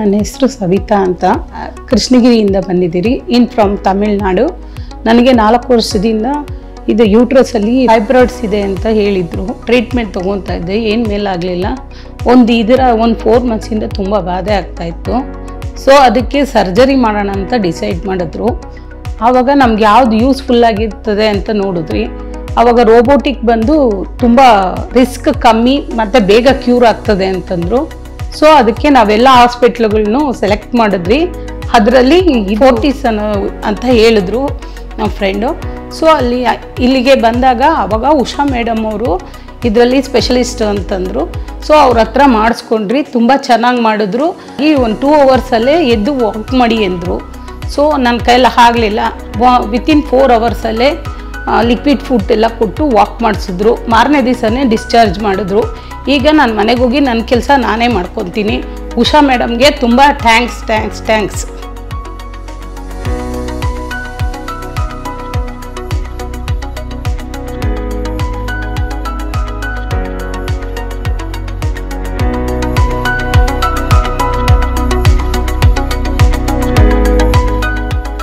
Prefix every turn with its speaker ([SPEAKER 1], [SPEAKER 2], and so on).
[SPEAKER 1] ನನ್ನ ಹೆಸರು ಸವಿತಾ ಅಂತ ಕೃಷ್ಣಗಿರಿಯಿಂದ ಬಂದಿದ್ದೀರಿ ಫ್ರಮ್ ತಮಿಳ್ನಾಡು. ನನಗೆ 4 ವರ್ಷದಿಂದ ಇದು ಯೂಟ್ರಸಲ್ಲಿ ಫೈಬ್ರಾಯ್ಡ್ಸ್ ಇದೆ ಅಂತ ಹೇಳಿದರು. ಟ್ರೀಟ್ಮೆಂಟ್ ತೊಗೊತಾ ಇದ್ದೆ, ಏನು ಮೇಲಾಗಲಿಲ್ಲ. ಒಂದು 4 ಮಂತ್ಸಿಂದ ತುಂಬ ಬಾಧೆ ಆಗ್ತಾಯಿತ್ತು. ಸೊ ಅದಕ್ಕೆ ಸರ್ಜರಿ ಮಾಡೋಣ ಅಂತ ಡಿಸೈಡ್ ಮಾಡಿದ್ರು. ಆವಾಗ ನಮ್ಗೆ ಯಾವುದು ಯೂಸ್ಫುಲ್ ಆಗಿರ್ತದೆ ಅಂತ ನೋಡಿದ್ರಿ. ಆವಾಗ ರೋಬೋಟಿಕ್ ಬಂದು ತುಂಬ ರಿಸ್ಕ್ ಕಮ್ಮಿ ಮತ್ತು ಬೇಗ ಕ್ಯೂರ್ ಆಗ್ತದೆ ಅಂತಂದರು. ಸೊ ಅದಕ್ಕೆ ನಾವೆಲ್ಲ ಹಾಸ್ಪಿಟ್ಲ್ಗಳನ್ನೂ ಸೆಲೆಕ್ಟ್ ಮಾಡಿದ್ರಿ. ಅದರಲ್ಲಿ ಫೋರ್ಟಿಸ್ ಅಂತ ಹೇಳಿದ್ರು ನಮ್ಮ ಫ್ರೆಂಡು. ಸೊ ಇಲ್ಲಿಗೆ ಬಂದಾಗ ಆವಾಗ ಉಷಾ ಮೇಡಮ್ ಅವರು ಇದರಲ್ಲಿ ಸ್ಪೆಷಲಿಸ್ಟ್ ಅಂತಂದರು. ಸೊ ಅವ್ರ ಹತ್ರ ಮಾಡಿಸ್ಕೊಂಡ್ರಿ, ತುಂಬ ಚೆನ್ನಾಗಿ ಮಾಡಿದ್ರು. ಒಂದು 2 ಅವರ್ಸಲ್ಲೇ ಎದ್ದು ವಾಕ್ ಮಾಡಿ ಅಂದರು. ಸೊ ನನ್ನ ಕೈಯಲ್ಲಿ ಆಗಲಿಲ್ಲ. ವಿತಿನ್ 4 ಅವರ್ಸಲ್ಲೇ ಲಿಕ್ವಿಡ್ ಫುಡ್ ಎಲ್ಲ ಕೊಟ್ಟು ವಾಕ್ ಮಾಡಿಸಿದ್ರು. ಮಾರನೇ ದಿವಸನೇ ಡಿಸ್ಚಾರ್ಜ್ ಮಾಡಿದ್ರು. ಈಗ ನಾನು ಮನೆಗೆ ಹೋಗಿ ನನ್ನ ಕೆಲಸ ನಾನೇ ಮಾಡ್ಕೊತೀನಿ. ಉಷಾ ಮೇಡಮ್ಗೆ ತುಂಬ ಥ್ಯಾಂಕ್ಸ್.